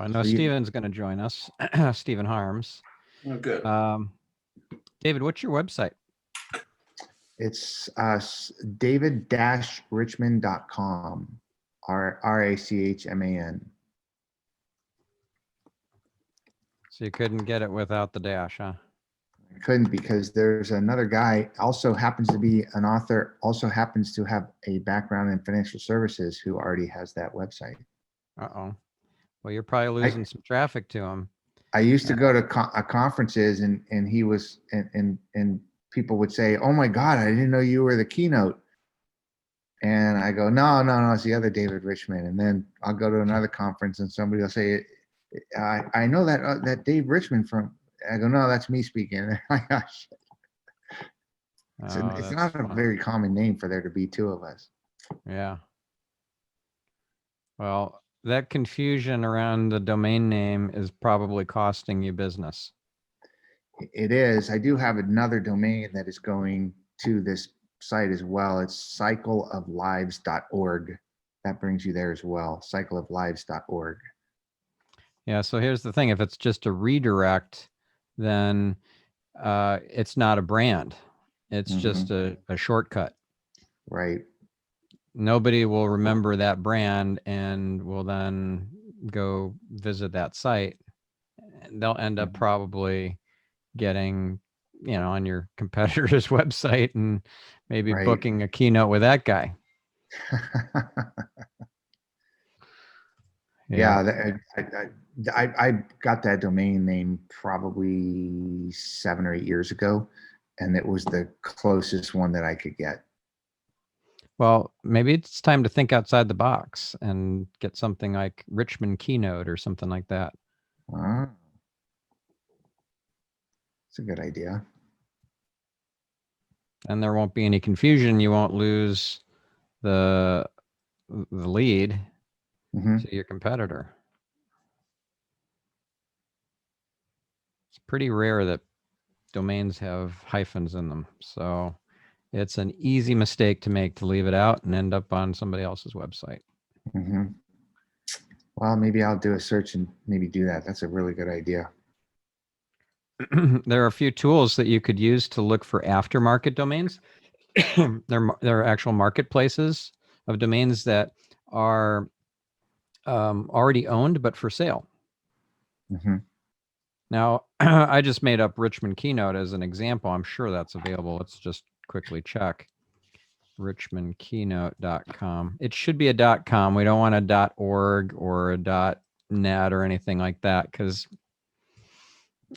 I know Steven's going to join us. Steven Harms. Oh, good. David, what's your website? It's david-richman.com. RACHMAN. So you couldn't get it without the dash, huh? I couldn't, because there's another guy, also happens to be an author, also happens to have a background in financial services, who already has that website. Uh-oh. Well, you're probably losing some traffic to him. I used to go to conferences, and he was, and people would say, "Oh my God, I didn't know you were the keynote." And I go, no, it's the other David Richman. And then I'll go to another conference, and somebody will say, I know that Dave Richman from. I go, no, that's me speaking. My gosh, it's not a very common name for there to be two of us. Yeah. Well, that confusion around the domain name is probably costing you business. It is. I do have another domain that is going to this site as well. It's cycleoflives.org. That brings you there as well. Cycleoflives.org. Yeah. So here's the thing. If it's just a redirect, then it's not a brand. It's just a shortcut. Right. Nobody will remember that brand and will then go visit that site. And they'll end up probably getting, on your competitor's website and maybe booking a keynote with that guy. Yeah, I got that domain name probably 7 or 8 years ago, and it was the closest one that I could get. Well, maybe it's time to think outside the box and get something like Richmond Keynote or something like that. It's a good idea. And there won't be any confusion. You won't lose the lead to your competitor. It's pretty rare that domains have hyphens in them. So it's an easy mistake to make, to leave it out and end up on somebody else's website. Well, maybe I'll do a search and maybe do that. That's a really good idea. There are a few tools that you could use to look for aftermarket domains. There are actual marketplaces of domains that are already owned but for sale. Now, I just made up Richmond Keynote as an example. I'm sure that's available. Let's just quickly check. richmondkeynote.com. It should be a .com. We don't want a .org or a .net or anything like that, because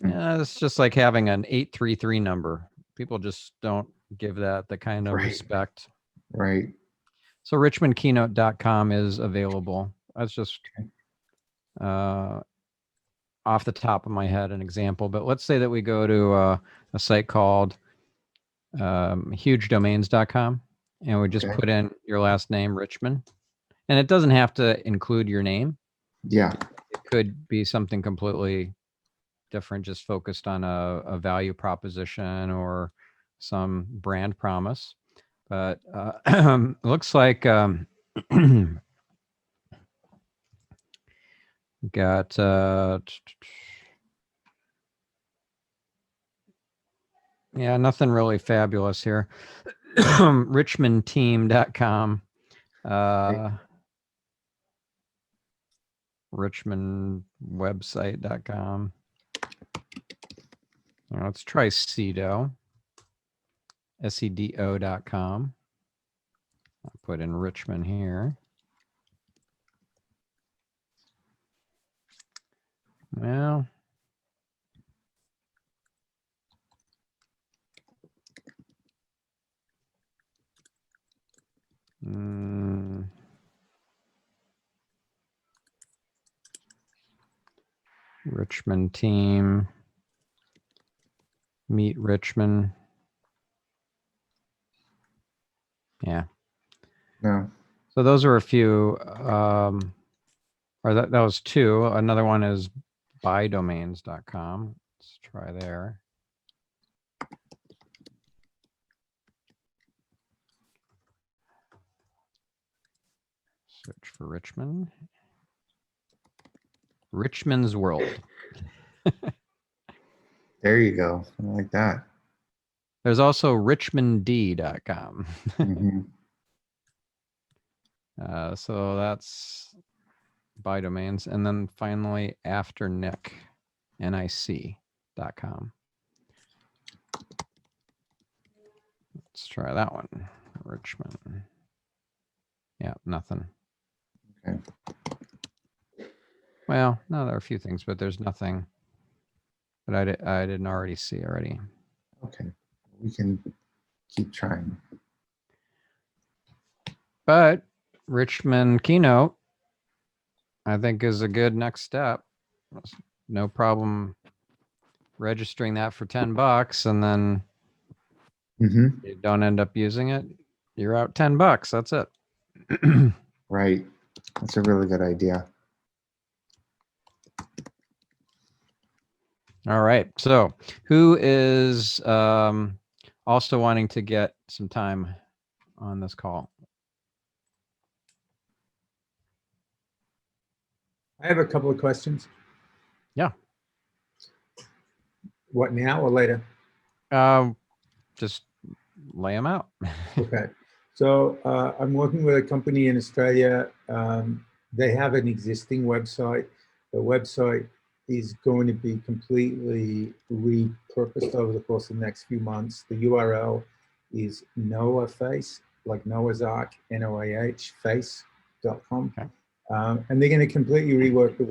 it's just like having an 833 number. People just don't give that the kind of respect. Right. So richmondkeynote.com is available. That's just off the top of my head an example. But let's say that we go to a site called hugedomains.com, and we just put in your last name, Richmond. And it doesn't have to include your name. Yeah. It could be something completely different, just focused on a value proposition or some brand promise. But it looks like got nothing really fabulous here. richmondteam.com, richmondwebsite.com. Let's try SEDO, SEDO.com. I'll put in Richmond here. Well, Richmond team, meet Richmond. Yeah. No. So those are a few, or that was two. Another one is buydomains.com. Let's try there. Search for Richmond. Richmond's World. There you go. I like that. There's also richmond.com. Mhm. So that's by domains. And then finally, after Nick, nic.com. Let's try that one. Richmond. Yeah, nothing. Okay. Well, no, there are a few things, but there's nothing that I didn't already see already. Okay. We can keep trying. But Richmond Keynote, I think, is a good next step. No problem registering that for $10, and then Mm-hmm. you don't end up using it. You're out $10. That's it. Right. That's a really good idea. All right. So, who is also wanting to get some time on this call? I have a couple of questions. Yeah. What, now or later? Just lay them out. Okay. So I'm working with a company in Australia. They have an existing website. The website is going to be completely repurposed over the course of the next few months. The URL is Noah Face, like Noah's Ark, NOAH, face.com. Okay. And they're going to completely rework the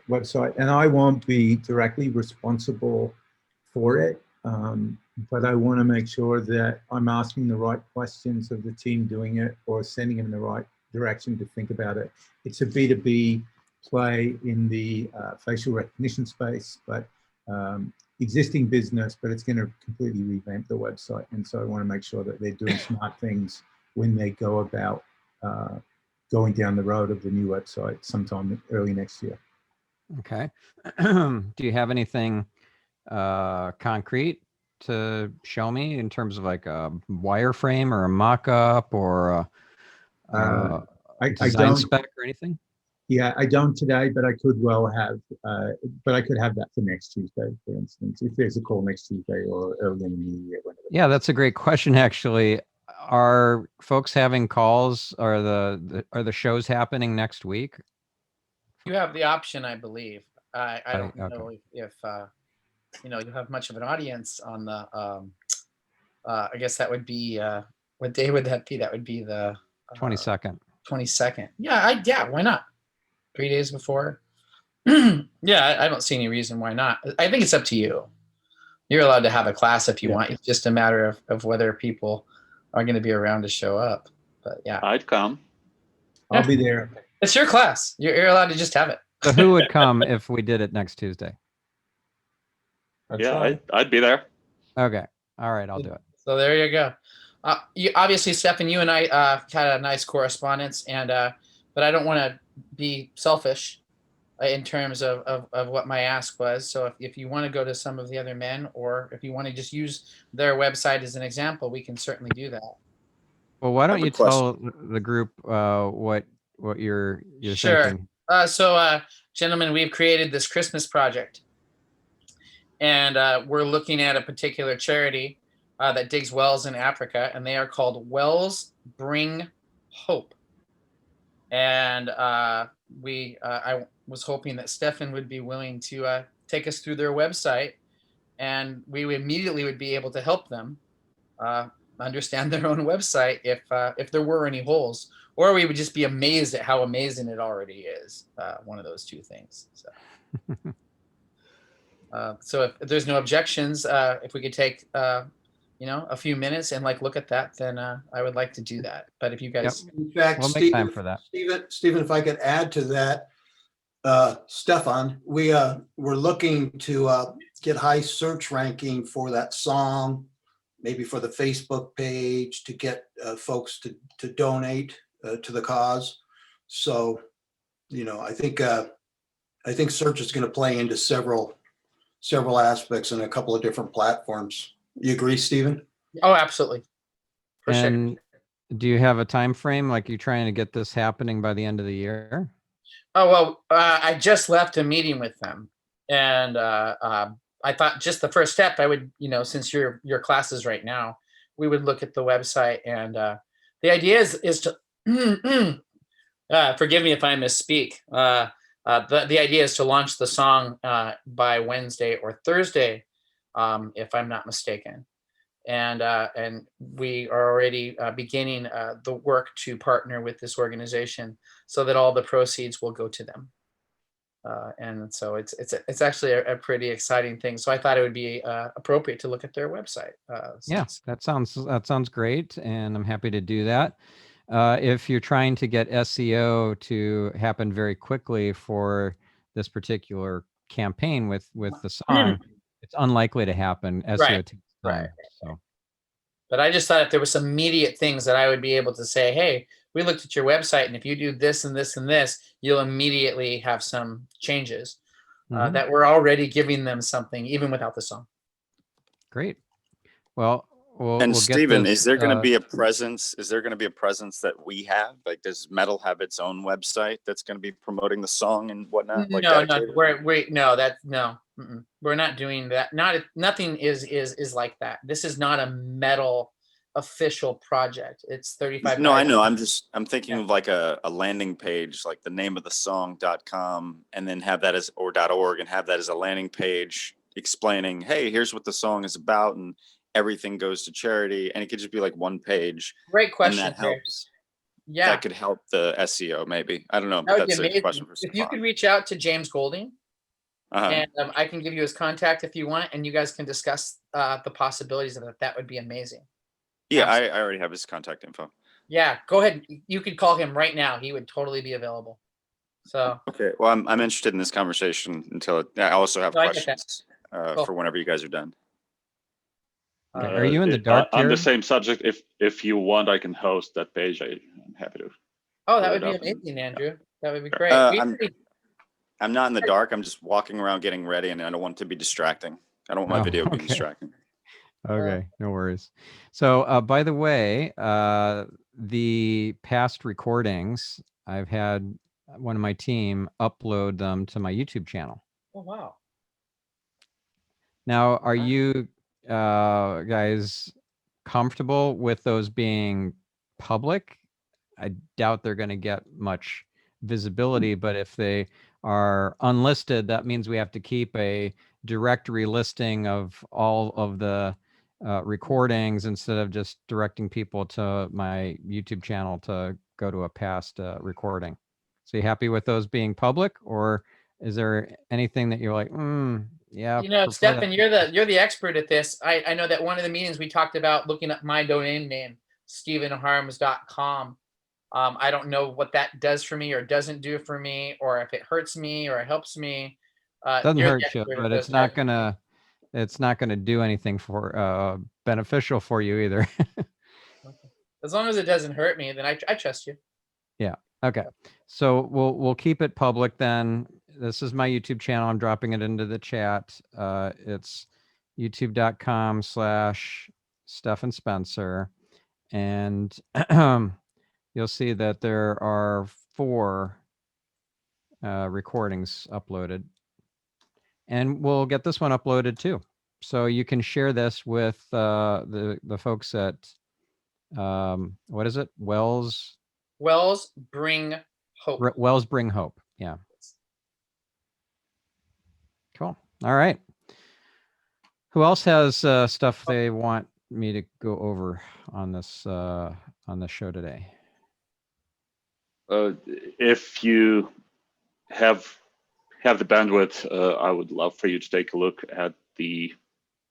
website. And I won't be directly responsible for it. But I want to make sure that I'm asking the right questions of the team doing it, or sending them in the right direction to think about it. It's a B2B play in the facial recognition space, but existing business, but it's going to completely revamp the website. And so I want to make sure that they're doing smart things when they go about going down the road of the new website sometime early next year. Okay. Do you have anything concrete to show me in terms of like a wireframe or a mock-up or a design spec or anything? Yeah, I don't today, but I could well have. But I could have that for next Tuesday, for instance, if there's a call next Tuesday or early in the new year. Yeah, that's a great question. Actually, are folks having calls? Are the shows happening next week? You have the option, I believe. I don't Okay. know if you know, you have much of an audience on the. I guess that would be what day would that be? That would be the 22nd. 22nd. Yeah, why not? 3 days before. Yeah, I don't see any reason why not. I think it's up to you. You're allowed to have a class if you want. It's just a matter of whether people are going to be around to show up. But yeah, I'd come. I'll be there. it's your class. You're allowed to just have it. So who would come if we did it next Tuesday? I'd be there. Okay. All right, I'll do it. So there you go. Obviously, Stefan, you and I had a nice correspondence, and but I don't want to be selfish in terms of what my ask was. So if you want to go to some of the other men, or if you want to just use their website as an example, we can certainly do that. Well, why don't you tell the group what you're Sure. thinking? Gentlemen, we've created this Christmas project, and we're looking at a particular charity that digs wells in Africa, and they are called Wells Bring Hope. And I was hoping that Stefan would be willing to take us through their website, and we immediately would be able to help them understand their own website if there were any holes, or we would just be amazed at how amazing it already is. One of those two things. So if there's no objections, if we could take a few minutes and look at that, then I would like to do that. But if you guys, in fact, we'll make time for that. Stephen, if I could add to that, Stefan, we're looking to get high search ranking for that song, maybe for the Facebook page, to get folks to donate to the cause. So, I think search is going to play into several aspects and a couple of different platforms. You agree, Stephen? oh, absolutely. For And do you have a time frame? Like, you trying to get this happening by the end of the year? Oh, well, I just left a meeting with them, and I thought just the first step I would, since your classes right now, we would look at the website, and the idea is to forgive me if I misspeak. The idea is to launch the song by Wednesday or Thursday, if I'm not mistaken. And we are already beginning the work to partner with this organization so that all the proceeds will go to them. And so it's actually a pretty exciting thing. So I thought it would be appropriate to look at their website. Yeah, that sounds great, and I'm happy to do that. If you're trying to get SEO to happen very quickly for this particular campaign with the song, it's unlikely to happen. SEO Right, takes right. time. So But I just thought if there was some immediate things that I would be able to say, hey, we looked at your website, and if you do this and this and this, you'll immediately have some changes that we're already giving them something, even without the song. great. Well, And we'll get Stephen, this, is there going to be a presence? Is there going to be a presence that we have? Like, does Metal have its own website that's going to be promoting the song and whatnot? Like No, dedicated? we're not doing that. Nothing is like that. This is not a metal official project. It's 35. No, I know. I'm thinking of like a landing page, like the name of the song.com, and then have that as .org, and have that as a landing page explaining, hey, here's what the song is about, and everything goes to charity. And it could just be like one page. Great And question. that helps. Yeah, That could help the SEO, maybe. I don't know, that but would be that's a amazing. question for If you could Stefan. reach out to James Golding, Uh-huh. and I can give you his contact if you want, and you guys can discuss the possibilities of it. That would be amazing. Yeah, I already have his contact info. Yeah, go ahead. You could call him right now. He would totally be available. So Okay. Well, I'm interested in this conversation until I also have No, I get that. questions Cool. for whenever you guys are done. Okay, are you in the dark, on the Jared? same subject? If you want, I can host that page. I'm happy to. Oh, that pull would it be up and- amazing, Andrew. That would be great. I'm not in the dark. I'm just walking around getting ready, and I don't want it to be distracting. I don't want my Oh, video being okay. distracting. Okay, no worries. So, by the way, the past recordings, I've had one of my team upload them to my YouTube channel. Oh, wow. Now, are you guys comfortable with those being public? I doubt they're going to get much visibility, but if they are unlisted, that means we have to keep a directory listing of all of the recordings instead of just directing people to my YouTube channel to go to a past recording. So you happy with those being public, or is there anything that you're like, yeah, Stefan, you're the expert at this. I know that one of the meetings we talked about looking up my domain name, StephenHarms.com. I don't know what that does for me or doesn't do for me, or if it hurts me or it helps me. Doesn't hurt you, but it's not gonna do anything for beneficial for you either. As long as it doesn't hurt me, then I trust you. Yeah. Okay. So we'll keep it public then. This is my YouTube channel. I'm dropping it into the chat. It's youtube.com/Stephan Spencer. And you'll see that there are 4 recordings uploaded. And we'll get this one uploaded too. So you can share this with the folks at, what is it? Wells Bring Hope. Wells Bring Hope. Yeah. Cool. All right. Who else has stuff they want me to go over on this show today? If you have the bandwidth, I would love for you to take a look at the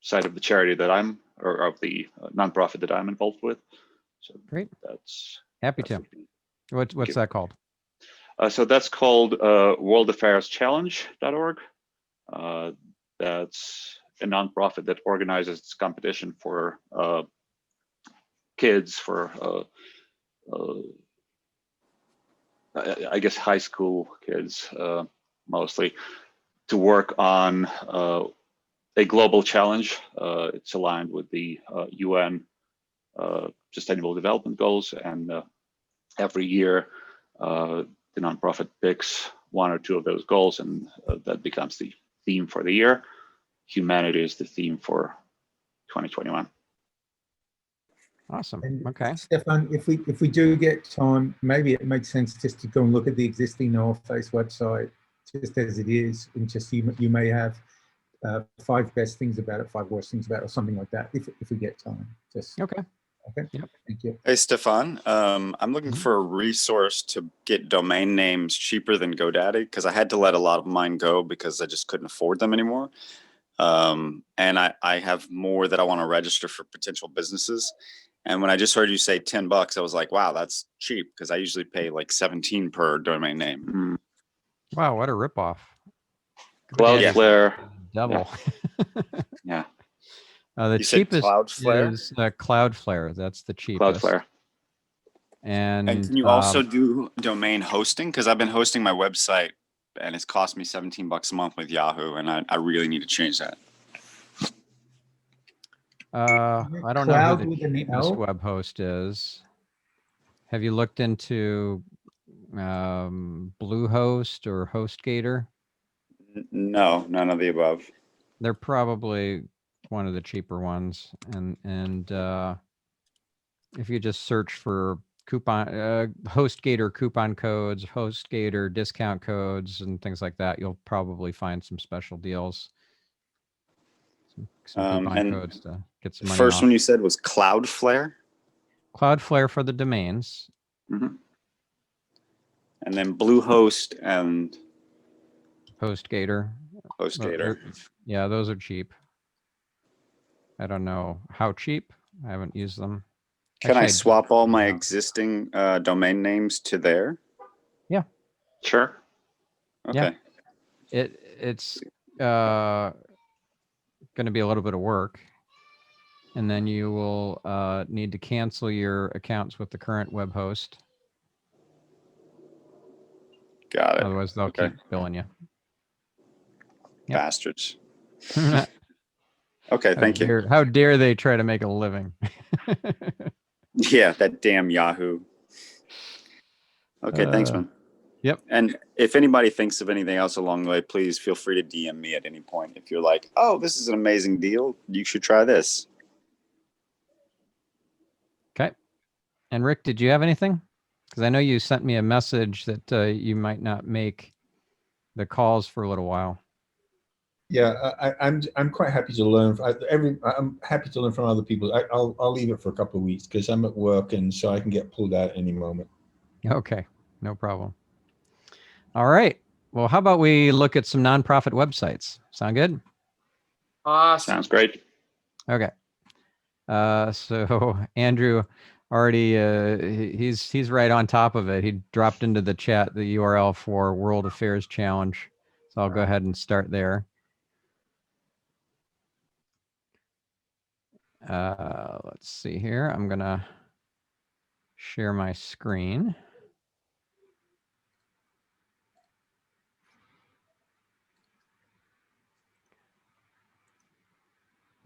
site of the charity that of the nonprofit that I'm involved with. So great. That's happy to. What's that called? So that's called worldaffairschallenge.org. That's a nonprofit that organizes this competition for kids, for I guess high school kids mostly, to work on a global challenge. It's aligned with the UN Sustainable Development Goals, and every year the nonprofit picks one or two of those goals, and that becomes the theme for the year. Humanity is the theme for 2021. Awesome. And Okay. Stefan, if we do get time, maybe it makes sense just to go and look at the existing North Face website just as it is, and just you may have 5 best things about it, 5 worst things about it, or something like that. If we get time, just Okay. okay. Yep. Thank you. Hey, Stefan, I'm looking for a resource to get domain names cheaper than GoDaddy, because I had to let a lot of mine go because I just couldn't afford them anymore. And I have more that I want to register for potential businesses. And when I just heard you say $10, I was like, wow, that's cheap, because I usually pay like 17 per domain name. Mm. Wow, what a ripoff. Cloudflare. Double. Yeah. The You said cheapest Cloudflare? is Cloudflare. That's the cheapest. Cloudflare. And And can you also do domain hosting? Because I've been hosting my website and it's cost me $17 a month with Yahoo, and I really need to change that. I don't know Cloud who with the an cheapest L? web host is. Have you looked into Bluehost or HostGator? No, none of the above. They're probably one of the cheaper ones, and if you just search for coupon HostGator coupon codes, HostGator discount codes, and things like that, you'll probably find some special deals, some coupon And codes to get some the money first off. one you said was Cloudflare, Cloudflare for the domains. Mm-hmm. and then Bluehost and HostGator. HostGator. Yeah, those are cheap. I don't know how cheap. I haven't used them. Can I Actually, swap all my yeah. existing domain names to there? Yeah. Sure. Okay. Yeah. It's going to be a little bit of work, and then you will need to cancel your accounts with the current web host. Got it. Otherwise, they'll Okay. keep billing you. Yep. Bastards. Okay, thank you. How dare they try to make a living? Yeah, that damn Yahoo. Okay, thanks, man. Yep. And if anybody thinks of anything else along the way, please feel free to DM me at any point. If you're like, oh, this is an amazing deal, you should try this. Okay. And Rick, did you have anything? Because I know you sent me a message that you might not make the calls for a little while. Yeah, I'm quite happy to learn. I'm happy to learn from other people. I'll leave it for a couple of weeks because I'm at work, and so I can get pulled out any moment. Okay, no problem. All right. Well, how about we look at some nonprofit websites? Sound good? Awesome. Sounds great. Okay. So Andrew already he's right on top of it. He dropped into the chat the URL for World Affairs Challenge. So I'll go ahead and start there. Let's see here. I'm gonna share my screen.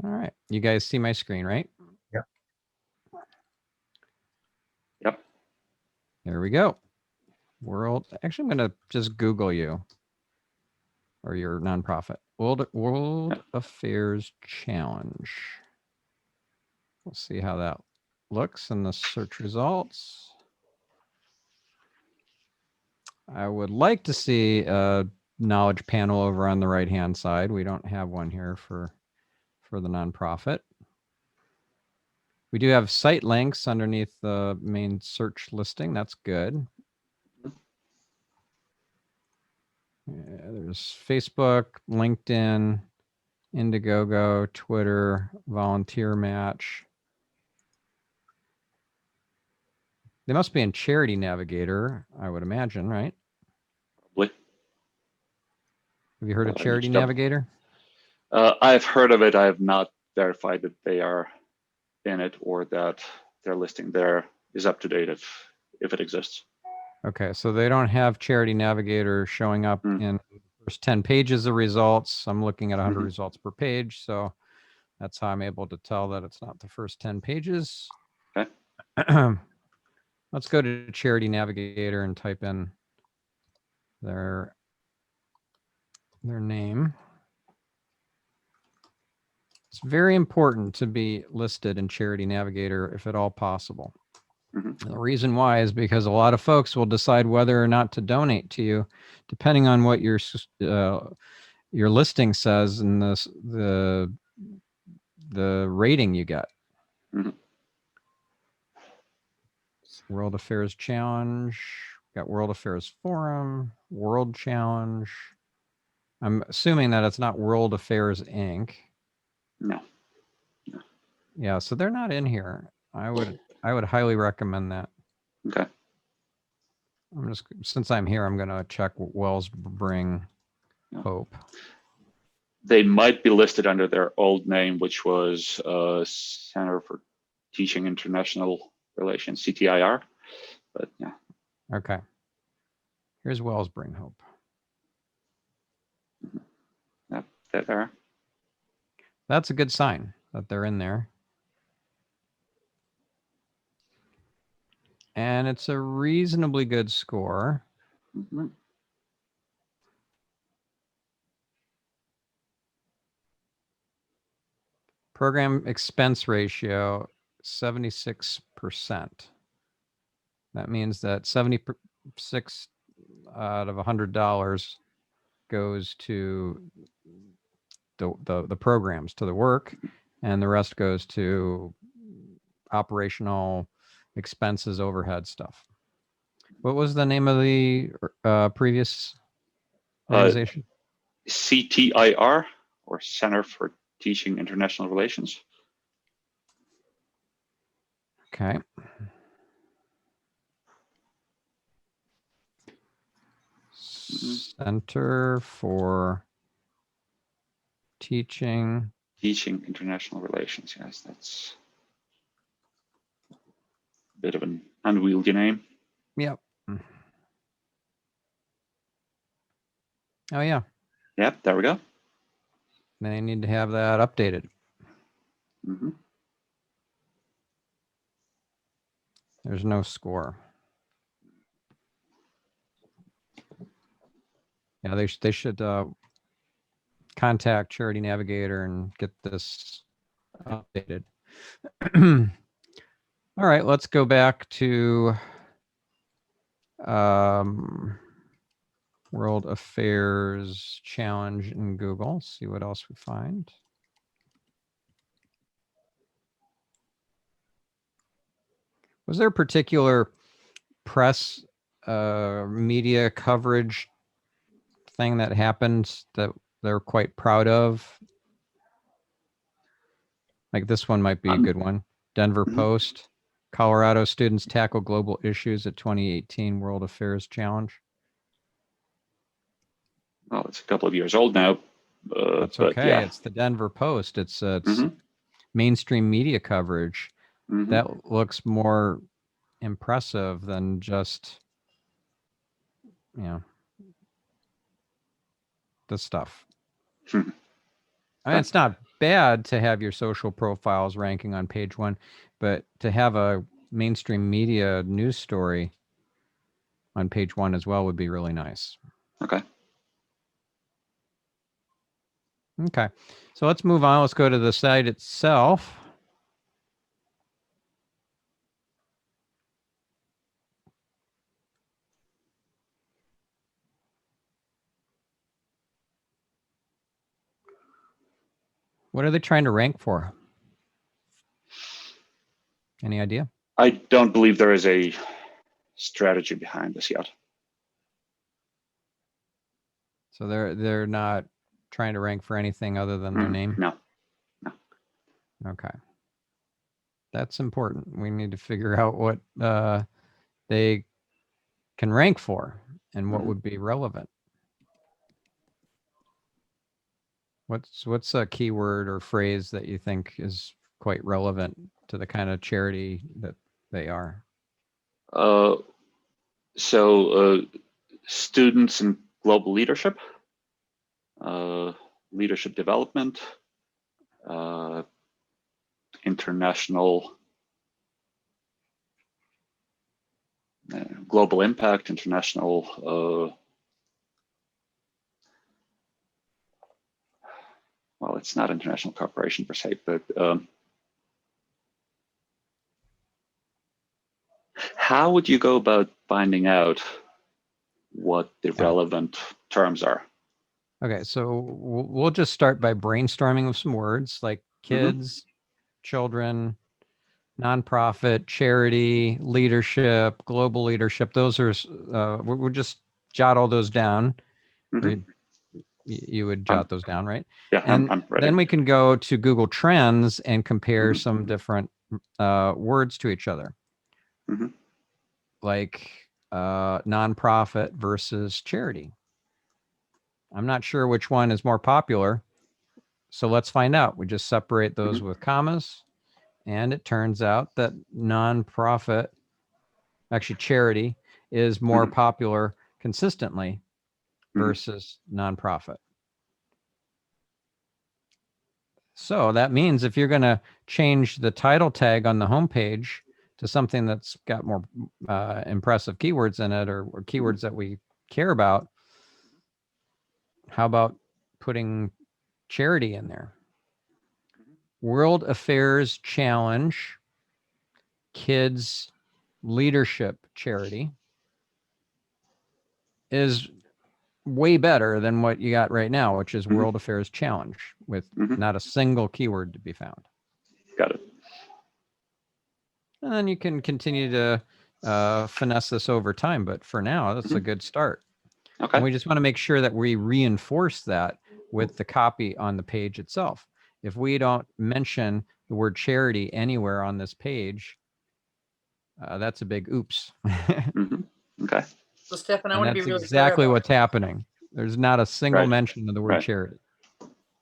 All right. You guys see my screen, right? Yeah. Yep. There we go. Actually, I'm going to just Google you or your nonprofit. World Affairs Challenge. We'll see how that looks in the search results. I would like to see a knowledge panel over on the right-hand side. We don't have one here for the nonprofit. We do have site links underneath the main search listing. That's good. Yeah, there's Facebook, LinkedIn, Indiegogo, Twitter, Volunteer Match. They must be in Charity Navigator, I would imagine, right? Probably. Have you heard of I need Charity to double- Navigator? I've heard of it. I have not verified that they are in it or that their listing there is up to date if it exists. Okay, so they don't have Charity Navigator showing up in the first 10 pages of results. I'm looking at 100 results per page, so that's how I'm able to tell that it's not the first 10 pages. Okay. Let's go to Charity Navigator and type in their their name. It's very important to be listed in Charity Navigator if at all possible. Mhm. The reason why is because a lot of folks will decide whether or not to donate to you, depending on what your listing says and the rating you get. Mhm. World Affairs Challenge, got World Affairs Forum, World Challenge. I'm assuming that it's not World Affairs Inc. No. Yeah, so they're not in here. I would highly recommend that. Okay. Since I'm here, I'm gonna check Wellspring Yeah. Hope. They might be listed under their old name, which was Center for Teaching International Relations, CTIR. But yeah. Okay. Here's Wellspring Hope. Yep, there. That's a good sign that they're in there. And it's a reasonably good score. Mhm. Program expense ratio, 76%. That means that 76 out of $100 goes to the programs, to the work, and the rest goes to operational expenses, overhead stuff. What was the name of the previous organization? CTIR, or Center for Teaching International Relations. Okay. Center for Teaching International Relations. Yes, that's a bit of an unwieldy name. Yep. Oh, yeah. Yep, there we go. They need to have that updated. Mm-hmm. There's no score. Yeah, they should contact Charity Navigator and get this updated. All right, let's go back to World Affairs Challenge in Google. See what else we find. Was there a particular press media coverage thing that happened that they're quite proud of? Like this one might be a good one. Denver Post. Colorado students tackle global issues at 2018 World Affairs Challenge. Well, it's a couple of years old now. That's but okay. yeah. It's the Denver Post. It's Mhm. mainstream media coverage. Mhm. That looks more impressive than just, this stuff. Mhm. I mean, it's not bad to have your social profiles ranking on page one, but to have a mainstream media news story on page one as well would be really nice. Okay. Okay, so let's move on. Let's go to the site itself. What are they trying to rank for? Any idea? I don't believe there is a strategy behind this yet. So they're not trying to rank for anything other than their name? No. Okay. That's important. We need to figure out what they can rank for and what would be relevant. What's a keyword or phrase that you think is quite relevant to the kind of charity that they are? Students in global leadership, leadership development, international global impact, international it's not international cooperation per se, but how would you go about finding out what the relevant terms are? Okay, so we'll just start by brainstorming with some words like kids, children, nonprofit, charity, leadership, global leadership. Those are, we'll just jot all those down. Mhm. You would jot those down, right? Yeah, And I'm ready. then we can go to Google Trends and compare Mhm. some different words to each other, Mhm. like nonprofit versus charity. I'm not sure which one is more popular, so let's find out. We just separate those with commas, and it turns out that nonprofit, actually charity, is more popular consistently versus nonprofit. So that means if you're going to change the title tag on the homepage to something that's got more impressive keywords in it, or keywords that we care about, how about putting charity in there? World Affairs Challenge, Kids Leadership Charity is way better than what you got right now, which is World Affairs Challenge, with not a single keyword to be found. Got it. And then you can continue to finesse this over time, but for now, that's a good start. Okay. And we just want to make sure that we reinforce that with the copy on the page itself. If we don't mention the word charity anywhere on this page, that's a big oops. Okay. So Stefan, I And want to be that's really clear exactly about what's happening. There's not a single Right. mention of the word Right. charity.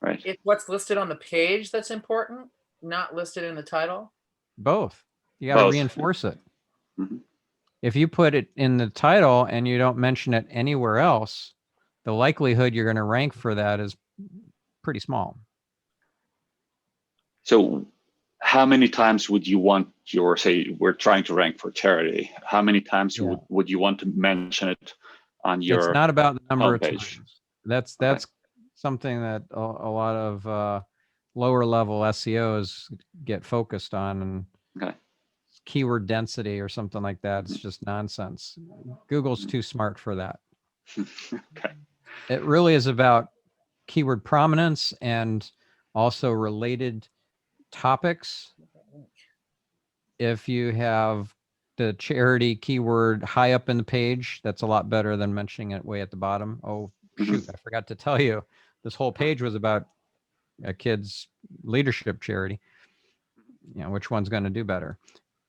Right. it's what's listed on the page that's important, not listed in the title. Both. You got to Both. reinforce it. Mhm. If you put it in the title and you don't mention it anywhere else, the likelihood you're going to rank for that is pretty small. So how many times would you want your, say, we're trying to rank for charity. How many times would you want to mention it on your It's not about the number homepage? of times. That's something that a lot of lower level SEOs get focused on, and keyword density or something like that. It's just nonsense. Google's too smart for that. Okay. It really is about keyword prominence and also related topics. If you have the charity keyword high up in the page, that's a lot better than mentioning it way at the bottom. Oh, shoot, I forgot to tell you, this whole page was about a kid's leadership charity. You know, which one's going to do better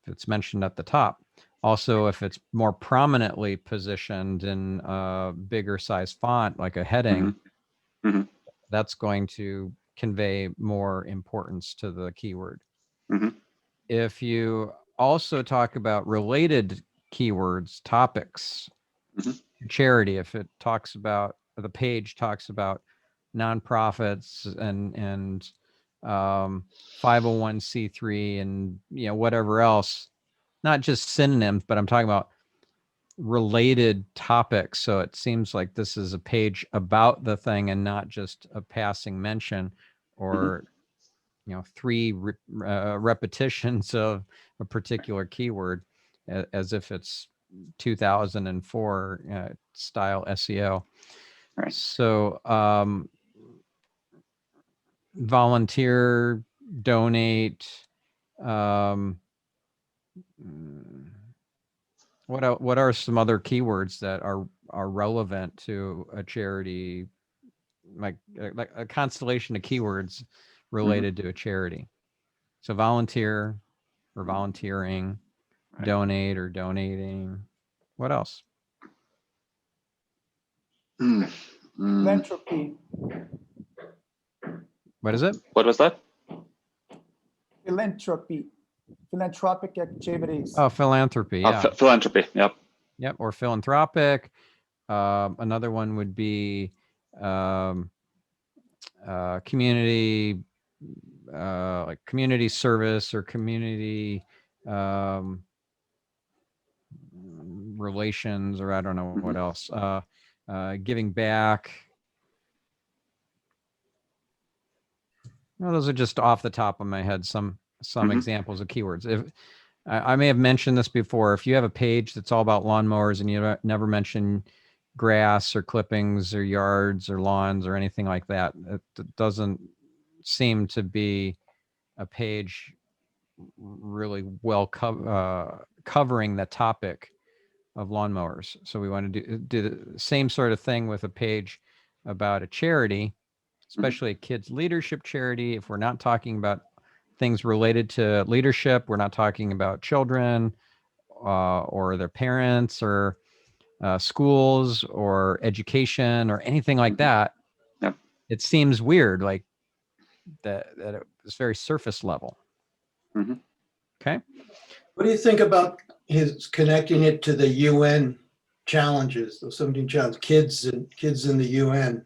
if it's mentioned at the top? Also, if it's more prominently positioned in a bigger size font, like a heading, that's going to convey more importance to the keyword. If you also talk about related keywords, topics, charity, if it talks about, the page talks about nonprofits and 501c3 and whatever else, not just synonyms, but I'm talking about related topics. So it seems like this is a page about the thing and not just a passing mention or 3 repetitions of a particular keyword, as if it's 2004 style SEO. Right. So volunteer, donate. What are some other keywords that are relevant to a charity, like a constellation of keywords related to a charity? So volunteer or volunteering, donate or donating. What else? Philanthropy. What is it? What was that? Philanthropy. Philanthropic activities. Oh, philanthropy. Yeah. Philanthropy. Yep. Yep. Or philanthropic. Another one would be community, like community service or community relations, or I don't know what else. Giving back. No, those are just off the top of my head. Some Mhm. examples of keywords. If I may have mentioned this before, if you have a page that's all about lawnmowers and you never mention grass or clippings or yards or lawns or anything like that, it doesn't seem to be a page really well covering the topic of lawnmowers. So we want to do the same sort of thing with a page about a charity, especially a kids leadership charity. If we're not talking about things related to leadership, we're not talking about children or their parents or schools or education or anything like that. Yep. It seems weird, like that it's very surface level. Mhm. Okay. What do you think about his connecting it to the UN challenges, those 17 challenges, kids in the UN?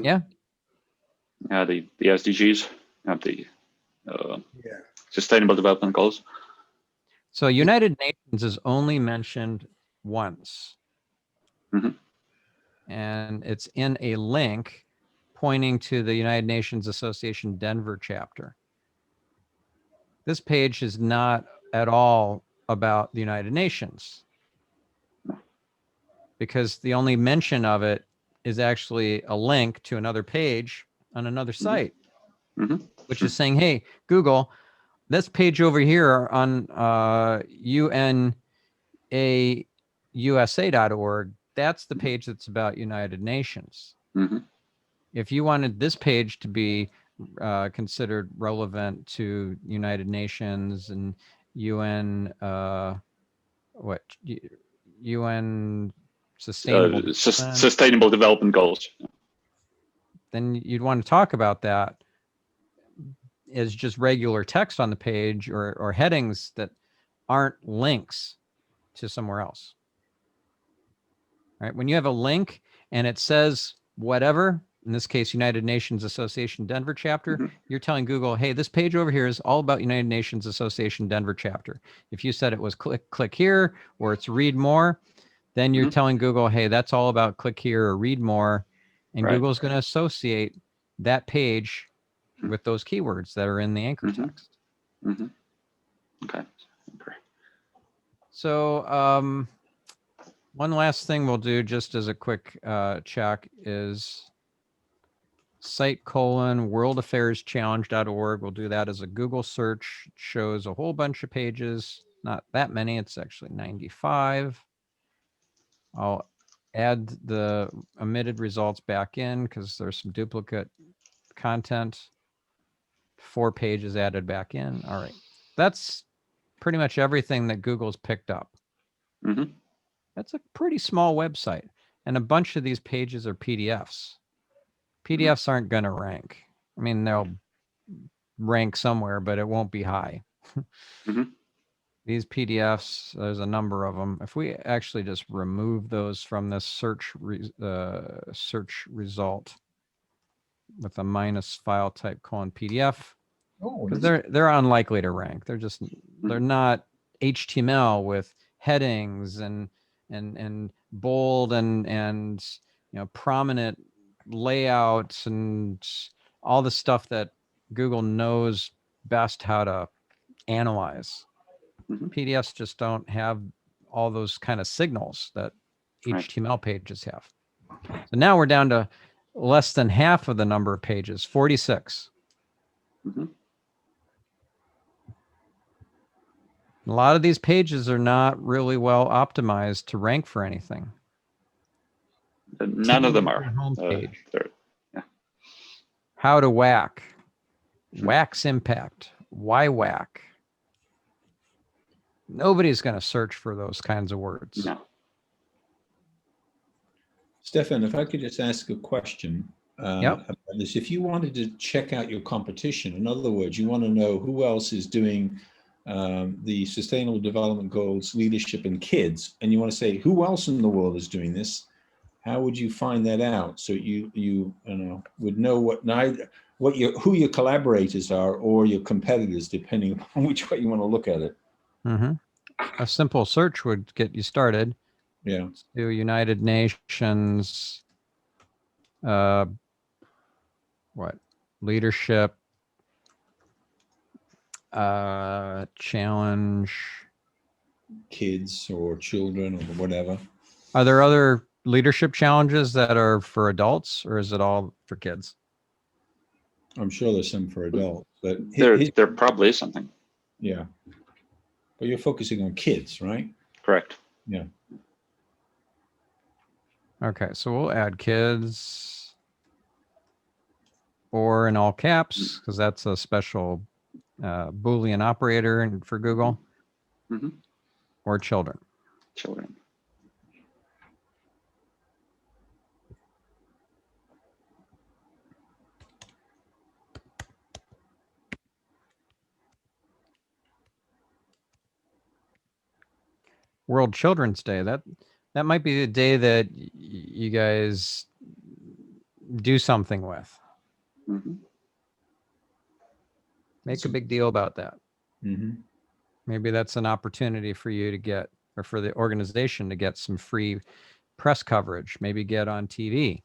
Yeah. Yeah, the SDGs, and the Yeah. Sustainable Development Goals. So United Nations is only mentioned once. Mhm. And it's in a link pointing to the United Nations Association Denver chapter. This page is not at all about the United Nations because the only mention of it is actually a link to another page on another site, Mhm. which is saying, hey, Google, this page over here on unausa.org, that's the page that's about United Nations. Mhm. If you wanted this page to be considered relevant to United Nations and UN, UN Sustainable Development, Sustainable Development Goals. then you'd want to talk about that as just regular text on the page or headings that aren't links to somewhere else. Right? When you have a link and it says whatever, in this case, United Nations Association Denver chapter, Mhm. you're telling Google, hey, this page over here is all about United Nations Association Denver chapter. If you said it was click here or it's read more, then you're Mhm. telling Google, hey, that's all about click here or read more. And Right. Google's going to associate that page with those keywords that are in the anchor Mhm. text. Mhm. Okay. So one last thing we'll do just as a quick check is site : worldaffairschallenge.org. We'll do that as a Google search. It shows a whole bunch of pages, not that many. It's actually 95. I'll add the omitted results back in because there's some duplicate content. 4 pages added back in. All right. That's pretty much everything that Google's picked up. Mhm. That's a pretty small website. And a bunch of these pages are PDFs. PDFs aren't going to rank. I mean, they'll rank somewhere, but it won't be high. Mhm. These PDFs, there's a number of them. If we actually just remove those from this search result with a minus file type : PDF, Oh, because that's they're unlikely to rank. They're not HTML with headings and bold and prominent layouts and all the stuff that Google knows best how to analyze. Mhm. PDFs just don't have all those kind of signals that Right. HTML pages have. So now we're down to less than half of the number of pages, 46. Mhm. A lot of these pages are not really well optimized to rank for anything. None of them are. Homepage. Yeah. How to whack. Wax impact. Why whack? Nobody's going to search for those kinds of words. No. Stefan, if I could just ask a question Yep. about this. If you wanted to check out your competition, in other words, you want to know who else is doing the Sustainable Development Goals, leadership, and kids, and you want to say who else in the world is doing this, how would you find that out so you would know who your collaborators are or your competitors, depending upon which way you want to look at it? Mm-hmm. A simple search would get you started. Yeah. Do United Nations leadership challenge. Kids or children or whatever. Are there other leadership challenges that are for adults, or is it all for kids? I'm sure there's some for adults, but There probably is something. yeah. But you're focusing on kids, right? Correct. Yeah. Okay, so we'll add kids, or in all caps, because that's a special Boolean operator for Google, Hmm. or children. Children. World Children's Day. That might be the day that you guys do something with. Hmm. Make a big deal about that. Mm-hmm. Maybe that's an opportunity for you to get, or for the organization to get some free press coverage. Maybe get on TV.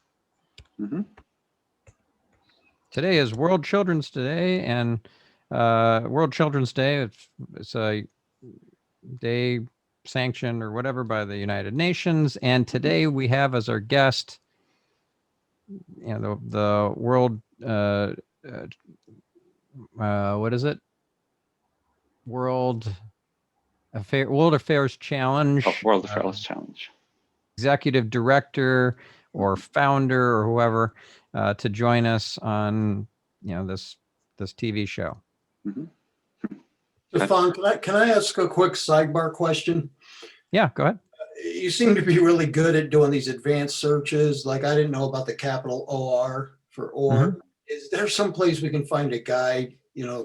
Hmm. Today is World Children's Day, and World Children's Day, it's a day sanctioned or whatever by the United Nations. And today we have as our guest, the World, what is it? World Affairs Challenge. Oh, World Affairs Challenge. Executive director or founder or whoever to join us on this TV show. Mm-hmm. Stefan, can I ask a quick sidebar question? Yeah, go ahead. You seem to be really good at doing these advanced searches. Like, I didn't know about the capital OR for or. Mhm. Is there some place we can find a guide,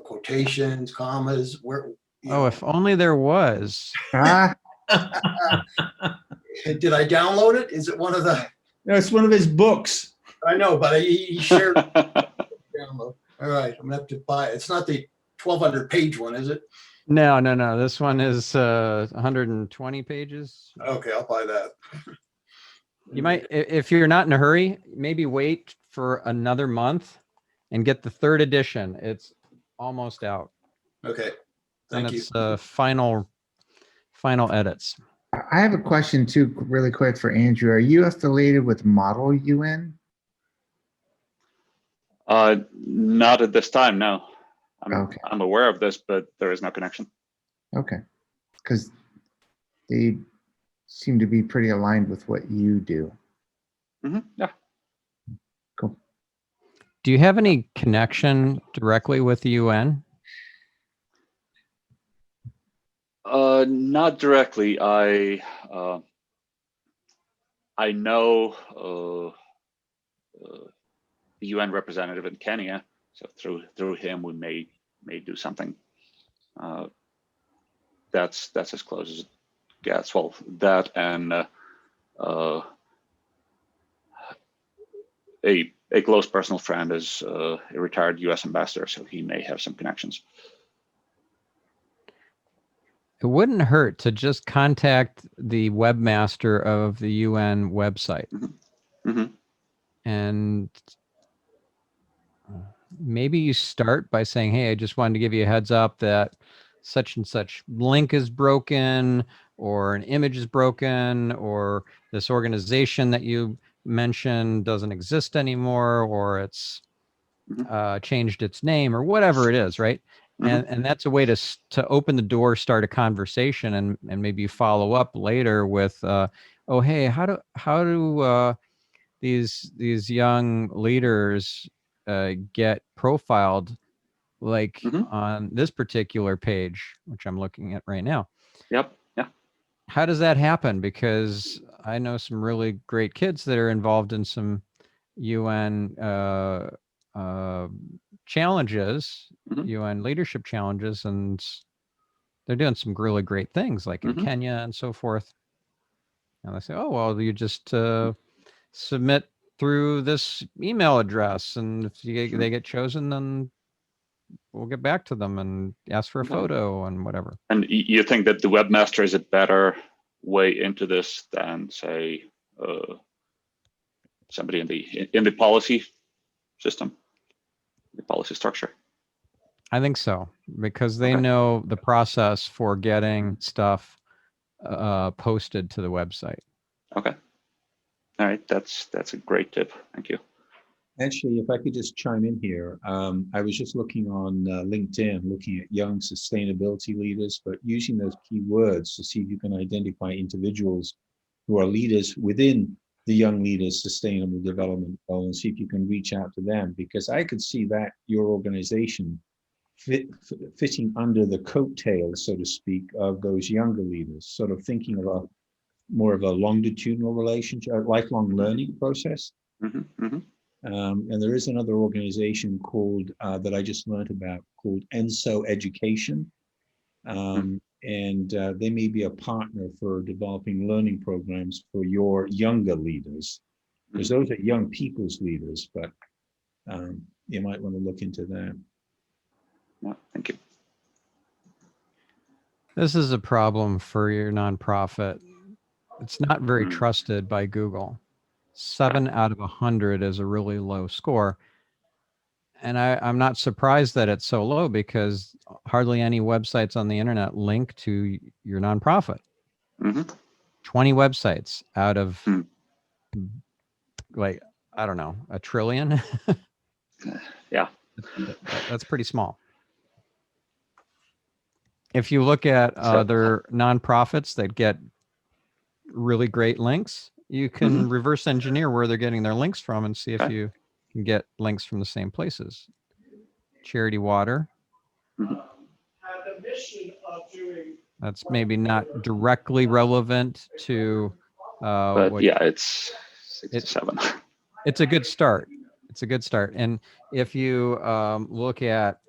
quotations, commas, where? If only there was. Ah, Did I download it? Is it one of the? No, it's one of his books. I know, but he shared download. All right, I'm gonna have to buy it. It's not the 1,200 page one, is it? No. This one is 120 pages. Okay, I'll buy that. You might, if you're not in a hurry, maybe wait for another month and get the 3rd edition. It's almost out. Okay, And thank you. it's final edits. I have a question too, really quick for Andrew. Are you affiliated with Model UN? Not at this time, no. Okay. I'm aware of this, but there is no connection. Okay, because they seem to be pretty aligned with what you do. Mm-hmm. Yeah. Cool. Do you have any connection directly with the UN? Not directly. I know the UN representative in Kenya, so through him we may do something. That's as close as it gets. Well, that and a close personal friend is a retired U.S. ambassador, so he may have some connections. It wouldn't hurt to just contact the webmaster of the UN website. Mm-hmm. Mm-hmm. And maybe you start by saying, hey, I just wanted to give you a heads up that such and such link is broken, or an image is broken, or this organization that you mentioned doesn't exist anymore, or it's changed its name, or whatever it is, right? Mm-hmm. And that's a way to open the door, start a conversation, and maybe you follow up later with, oh, hey, how do these young leaders get profiled, like on this particular page, which I'm looking at right now? Yep. Yeah. How does that happen? Because I know some really great kids that are involved in some UN challenges, UN leadership challenges, and they're doing some really great things, like in Kenya and so forth. And they say, oh, well, you just submit through this email address, and if they get chosen, then we'll get back to them and ask for a photo and whatever. And you think that the webmaster is a better way into this than, say, somebody in the policy system, the policy structure? I think so, because they Okay. know the process for getting stuff posted to the website. Okay. All right. That's a great tip. Thank you. Actually, if I could just chime in here, I was just looking on LinkedIn, looking at young sustainability leaders, but using those keywords to see if you can identify individuals who are leaders within the Young Leaders Sustainable Development Goal, and see if you can reach out to them, because I could see that your organization fitting under the coattails, so to speak, of those younger leaders, sort of thinking of more of a longitudinal relationship, a lifelong learning process. And there is another organization called that I just learned about called ENSO Education. And they may be a partner for developing learning programs for your younger leaders, because those are young people's leaders, but you might want to look into that. Yeah, thank you. This is a problem for your nonprofit. It's not very trusted by Google. 7 out of 100 is a really low score. And I'm not surprised that it's so low, because hardly any websites on the internet link to your nonprofit. 20 websites out of like, I don't know, a trillion. Yeah. That's pretty small. If you look at other nonprofits that get really great links, you can reverse engineer where they're getting their links from and see if you can get links from the same places. Charity Water. That's maybe not directly relevant to but yeah, it's 67. It's a good start. It's a good start. And if you look at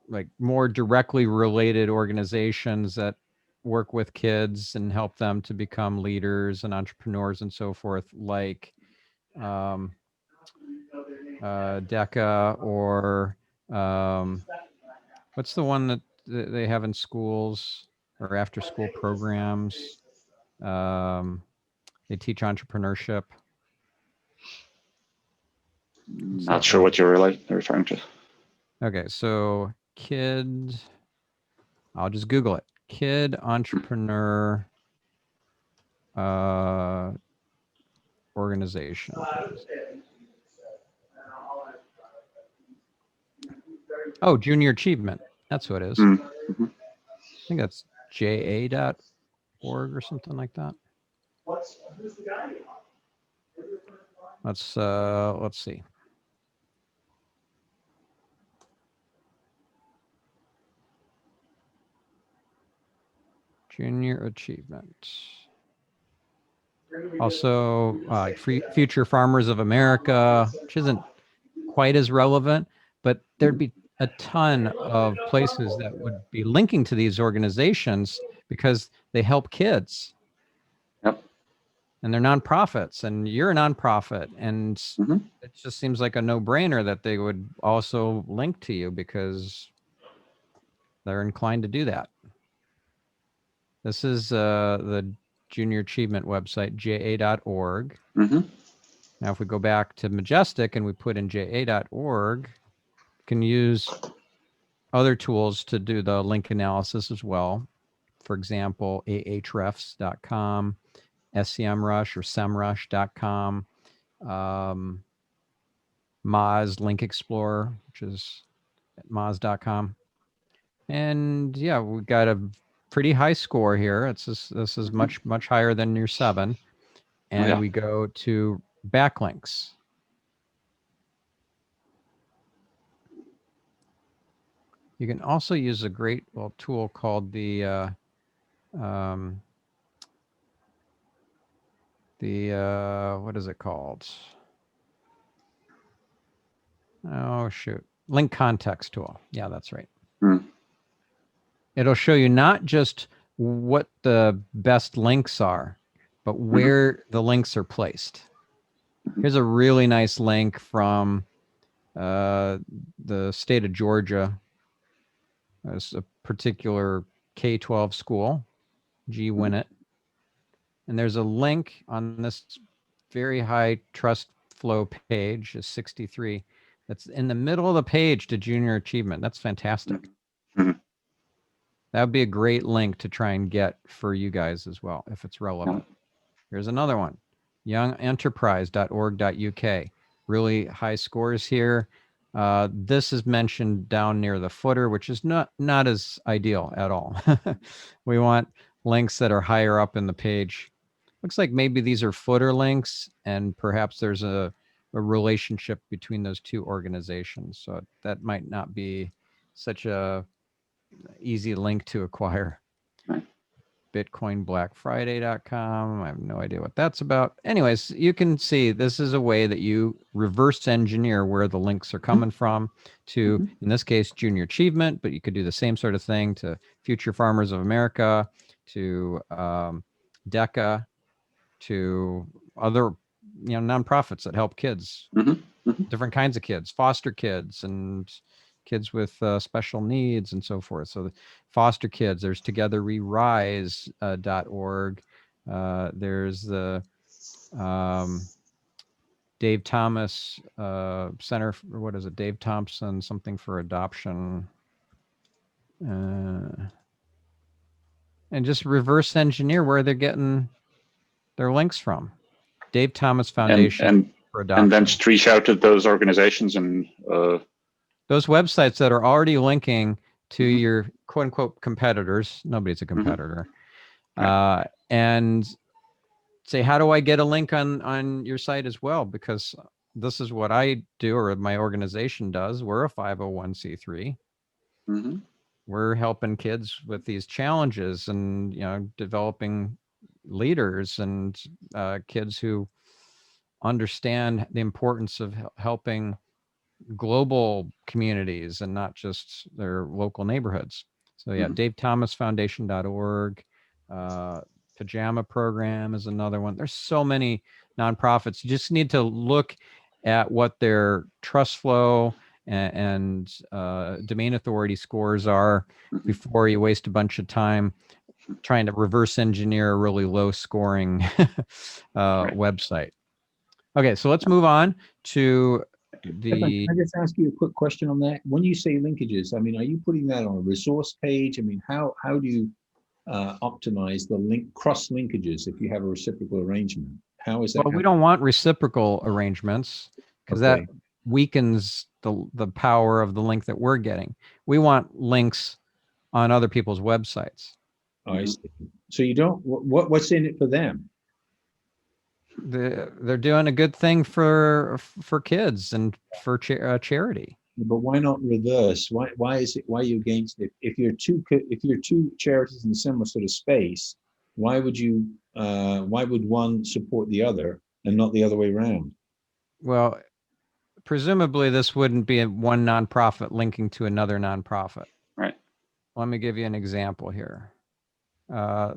like more directly related organizations that work with kids and help them to become leaders and entrepreneurs and so forth, like DECA, or what's the one that they have in schools or after school programs? They teach entrepreneurship. Not sure what you're referring to. Okay, so kid, I'll just Google it. Kid entrepreneur organization. Oh, Junior Achievement. That's what it is. I think that's ja.org or something like that. Let's see. Junior Achievement. Also, Future Farmers of America, which isn't quite as relevant, but there'd be a ton of places that would be linking to these organizations because they help kids. Yep. And they're nonprofits, and you're a nonprofit, and it just seems like a no-brainer that they would also link to you because they're inclined to do that. This is the Junior Achievement website, ja.org. Now, if we go back to Majestic and we put in ja.org, you can use other tools to do the link analysis as well. For example, ahrefs.com, SEMrush or semrush.com, Moz Link Explorer, which is at moz.com. And yeah, we got a pretty high score here. This is much higher than your 7. And we go to backlinks. You can also use a great tool called the what is it called? Oh shoot, link context tool. Yeah, that's right. It'll show you not just what the best links are, but where the links are placed. Here's a really nice link from the state of Georgia. There's a particular K-12 school, GWinit. And there's a link on this very high trust flow page, is 63, That's in the middle of the page to junior achievement. That's fantastic. Mhm. That would be a great link to try and get for you guys as well, if it's relevant. Here's another one, youngenterprise.org.uk. Really high scores here. This is mentioned down near the footer, which is not as ideal at all. We want links that are higher up in the page. Looks like maybe these are footer links, and perhaps there's a relationship between those two organizations. So that might not be such a easy link to acquire. Right. BitcoinBlackFriday.com. I have no idea what that's about. Anyways, you can see this is a way that you reverse engineer where the links are coming from to, in this case, Junior Achievement, but you could do the same sort of thing to Future Farmers of America, to DECA, to other nonprofits that help kids, different kinds of kids, foster kids and kids with special needs and so forth. So the foster kids, there's togetherwerise.org. There's the Dave Thomas Center for, what is it? Dave Thompson, something for adoption. And just reverse engineer where they're getting their links from. Dave Thomas Foundation for adoption. And then just reach out to those organizations and those websites that are already linking to your quote unquote competitors. Nobody's a competitor. And say, how do I get a link on your site as well? Because this is what I do, or my organization does. We're a 501c3. We're helping kids with these challenges and, developing leaders and kids who understand the importance of helping global communities and not just their local neighborhoods. So yeah, davethomasfoundation.org. Pajama Program is another one. There's so many nonprofits. You just need to look at what their trust flow and domain authority scores are before you waste a bunch of time trying to reverse engineer a really low scoring website. Okay, so let's move on to the. Can I just ask you a quick question on that? When you say linkages, I mean, are you putting that on a resource page? I mean, how do you optimize the cross linkages if you have a reciprocal arrangement? How is that? Well, we don't want reciprocal arrangements because that weakens the power of the link that we're getting. We want links on other people's websites. Oh, I see. So you don't. What's in it for them? They're doing a good thing for kids and for charity. But why not reverse? Why are you against it? If you're two charities in a similar sort of space, why would one support the other and not the other way around? Well, presumably this wouldn't be one nonprofit linking to another nonprofit. Right. Let me give you an example here.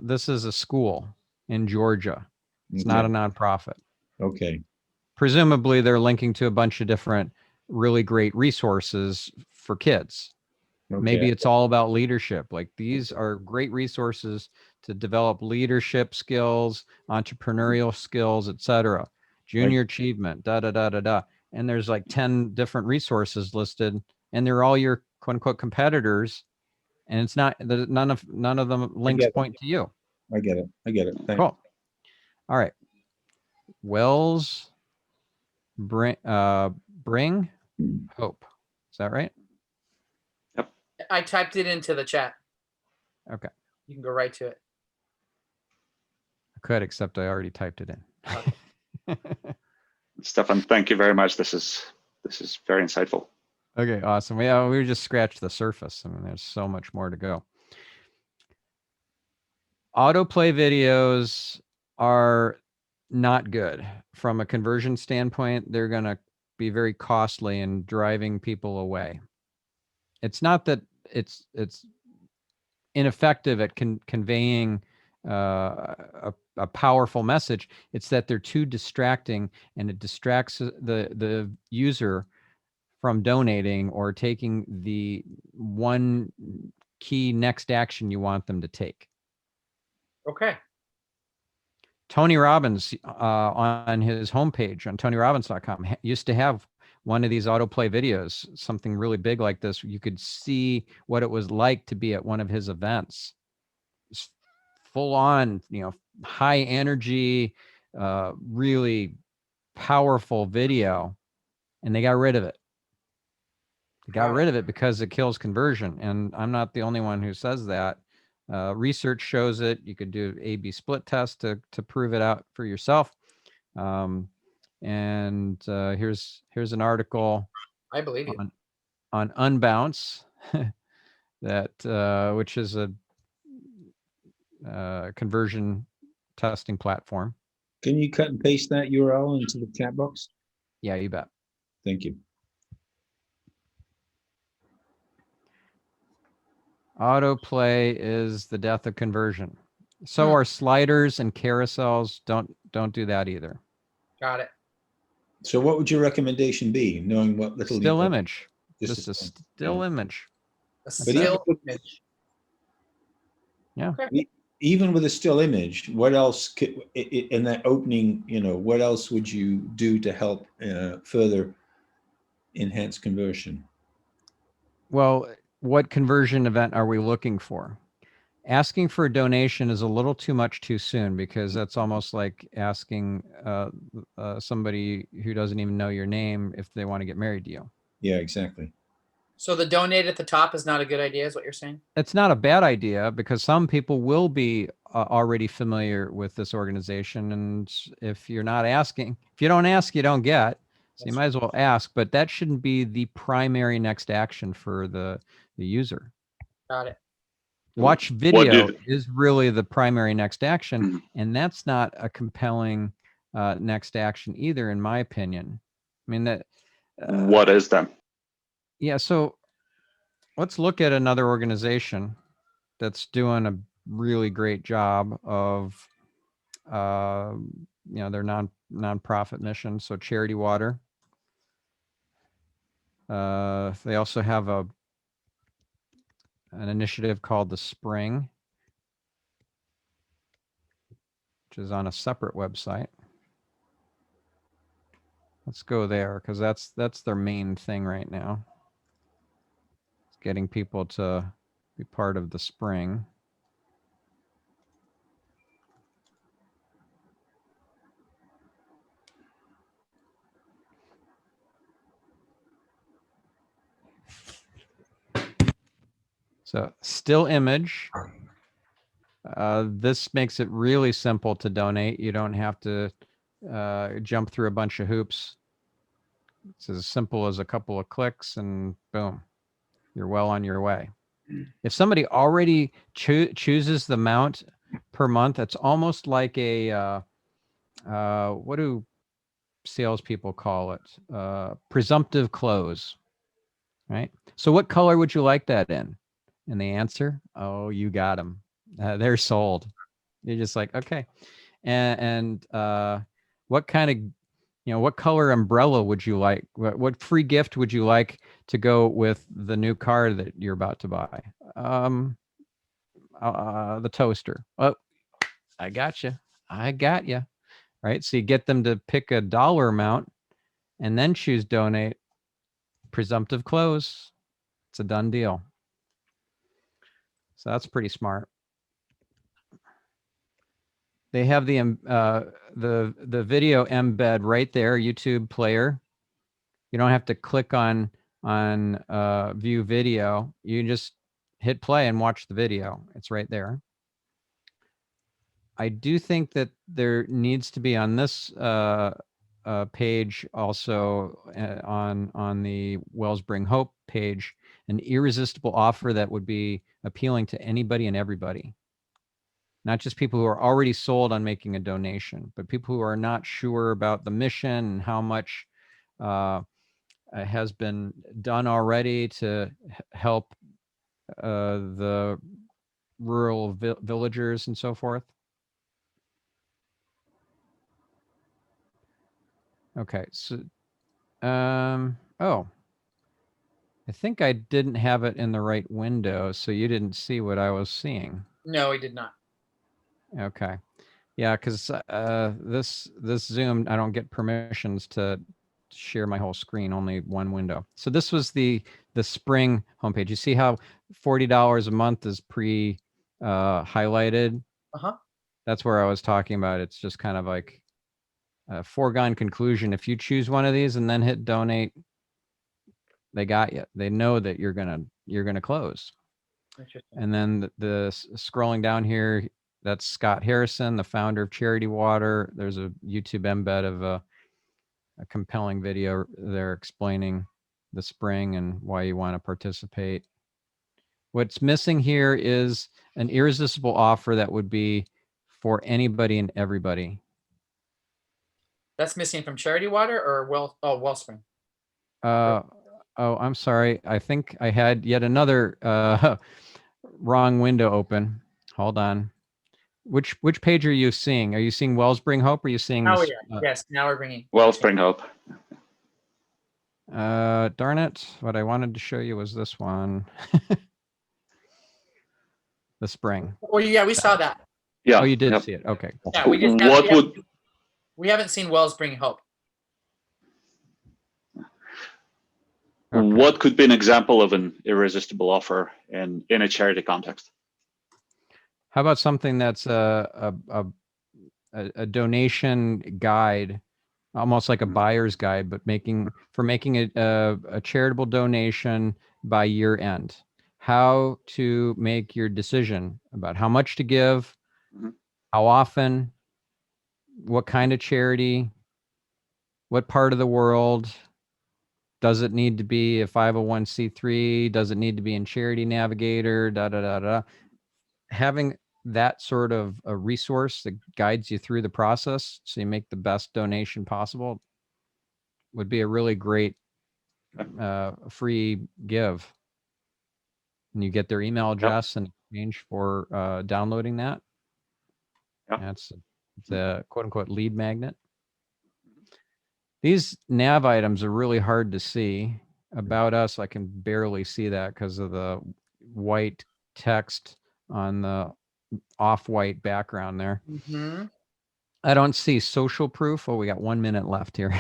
This is a school in Georgia. It's not a nonprofit. Okay. Presumably they're linking to a bunch of different really great resources for kids. Okay. Maybe it's all about leadership. Like these are great resources to develop leadership skills, entrepreneurial skills, etc. Junior achievement, and there's like 10 different resources listed, and they're all your quote unquote competitors, and it's not none of them links point to you. I get it. Thanks. Cool. All right. Wells bring hope. Is that right? Yep. I typed it into the chat. Okay. You can go right to it. I could, except I already typed it in. Stefan, thank you very much. This is very insightful. Okay, awesome. Yeah, we just scratched the surface. I mean, there's so much more to go. Autoplay videos are not good from a conversion standpoint. They're going to be very costly in driving people away. It's not that it's ineffective at conveying a powerful message. It's that they're too distracting, and it distracts the user from donating or taking the one key next action you want them to take. Okay. Tony Robbins on his homepage on TonyRobbins.com used to have one of these autoplay videos, something really big like this, you could see what it was like to be at one of his events. It's full on, high energy, really powerful video, and they got rid of it. They got rid of it because it kills conversion. And I'm not the only one who says that. Research shows it. You could do A/B split test to prove it out for yourself. And here's an article I believe you. on Unbounce, that which is a conversion testing platform. Can you cut and paste that URL into the chat box? Yeah, you bet. Thank you. Autoplay is the death of conversion. So are sliders and carousels. Don't do that either. Got it. So what would your recommendation be, knowing what little you Still know? image. Just a still image. A But still image. Yeah. Okay. Even with a still image, what else in that opening, what else would you do to help further enhance conversion? Well, what conversion event are we looking for? Asking for a donation is a little too much too soon, because that's almost like asking somebody who doesn't even know your name if they want to get married to you. Yeah, exactly. So the donate at the top is not a good idea, is what you're saying? It's not a bad idea, because some people will be already familiar with this organization. And if you're not asking, if you don't ask, you don't get. So you might as well ask, but that shouldn't be the primary next action for the user. Got it. Watch video is really the primary next action, and that's not a compelling next action either, in my opinion. I mean, that. What is them? Yeah, so let's look at another organization that's doing a really great job of, their nonprofit mission. So Charity Water. They also have an initiative called the Spring, which is on a separate website. Let's go there, because that's their main thing right now. It's getting people to be part of the Spring. So still image. This makes it really simple to donate. You don't have to jump through a bunch of hoops. It's as simple as a couple of clicks, and boom, you're well on your way. If somebody already chooses the amount per month, it's almost like a what do salespeople call it? Presumptive close, right? So what color would you like that in? And the answer, oh, you got them. They're sold. You're just like, okay. And what kind of, what color umbrella would you like? What free gift would you like to go with the new car that you're about to buy? The toaster. Oh, I got you. I got you. Right. So you get them to pick a dollar amount and then choose donate. Presumptive close. It's a done deal. So that's pretty smart. They have the video embed right there, YouTube player. You don't have to click on view video. You just hit play and watch the video. It's right there. I do think that there needs to be on this page, also on the Wells Bring Hope page, an irresistible offer that would be appealing to anybody and everybody. Not just people who are already sold on making a donation, but people who are not sure about the mission and how much has been done already to help the rural villagers and so forth. Okay, so, oh, I think I didn't have it in the right window, so you didn't see what I was seeing. No, we did not. Okay. Yeah, because this Zoom, I don't get permissions to share my whole screen, only one window. So this was the spring homepage. You see how $40 a month is highlighted? Uh-huh. That's where I was talking about. It's just kind of like a foregone conclusion. If you choose one of these and then hit donate, they got you. They know that you're gonna close. Interesting. And then the scrolling down here, that's Scott Harrison, the founder of Charity Water. There's a YouTube embed of a compelling video there explaining the spring and why you want to participate. What's missing here is an irresistible offer that would be for anybody and everybody. That's missing from Charity Water or Wellspring? Oh, I'm sorry. I think I had yet another wrong window open. Hold on. Which page are you seeing? Are you seeing Wellspring Hope? Or are you seeing Oh this? yeah, yes. Now we're bringing. Wellspring Hope. Darn it. What I wanted to show you was this one. The spring. Oh yeah, we saw that. Yeah. Oh, you did yep. see it. Okay. Yeah, we just we haven't seen Wellspring Hope. Okay. What could be an example of an irresistible offer in a charity context? How about something that's a donation guide, almost like a buyer's guide, but making a charitable donation by year end? How to make your decision about how much to give, how often, what kind of charity, what part of the world. Does it need to be a 501c3? Does it need to be in Charity Navigator? Having that sort of a resource that guides you through the process so you make the best donation possible would be a really great free give. And you get their email address in exchange for downloading that. It's a quote unquote lead magnet. These nav items are really hard to see. About us, I can barely see that because of the white text on the off-white background there. Mm-hmm. I don't see social proof. Oh, we got 1 minute left here.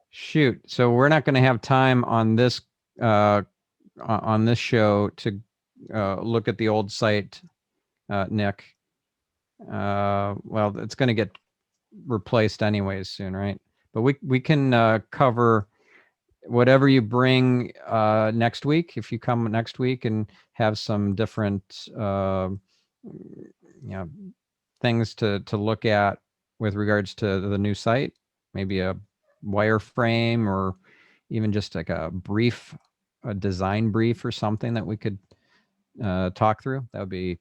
Shoot. So we're not going to have time on this show to look at the old site, Nick. Well, it's going to get replaced anyways soon, right? But we can cover whatever you bring next week. If you come next week and have some different things to look at with regards to the new site, maybe a wireframe or even just like a design brief or something that we could talk through, that would be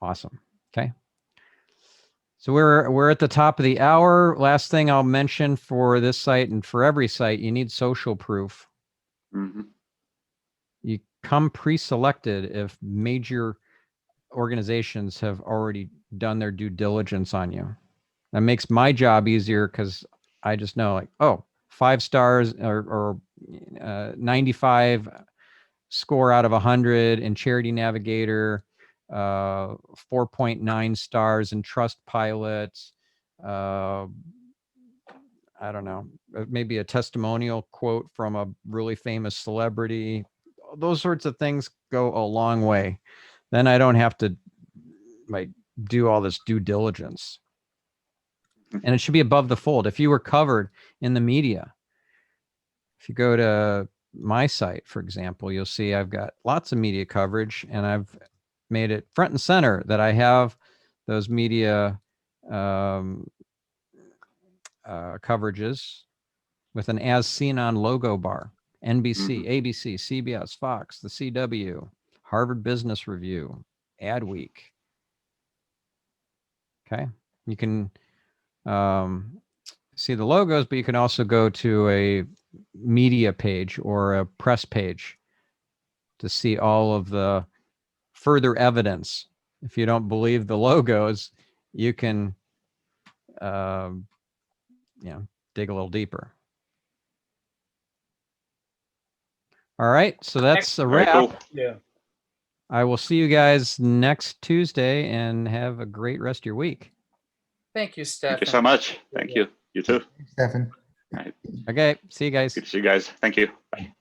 awesome. Okay. So we're at the top of the hour. Last thing I'll mention for this site and for every site, you need social proof. Mm-hmm. You come pre-selected if major organizations have already done their due diligence on you. That makes my job easier because I just know, like, oh, 5 stars or 95 score out of 100 in Charity Navigator, 4.9 stars in Trustpilot. I don't know, maybe a testimonial quote from a really famous celebrity. Those sorts of things go a long way. Then I don't have to do all this due diligence. And it should be above the fold. If you were covered in the media, if you go to my site, for example, you'll see I've got lots of media coverage, and I've made it front and center that I have those media coverages with an as seen on logo bar. NBC, ABC, CBS, Fox, the CW, Harvard Business Review, Adweek. Okay. You can see the logos, but you can also go to a media page or a press page to see all of the further evidence. If you don't believe the logos, you can dig a little deeper. All right, so that's a wrap. Cool. Yeah. I will see you guys next Tuesday, and have a great rest of your week. Thank you, Steph. Thank you so much. Thank you. You too. Stefan. Okay. See you guys. Good to see you guys. Thank you. Bye.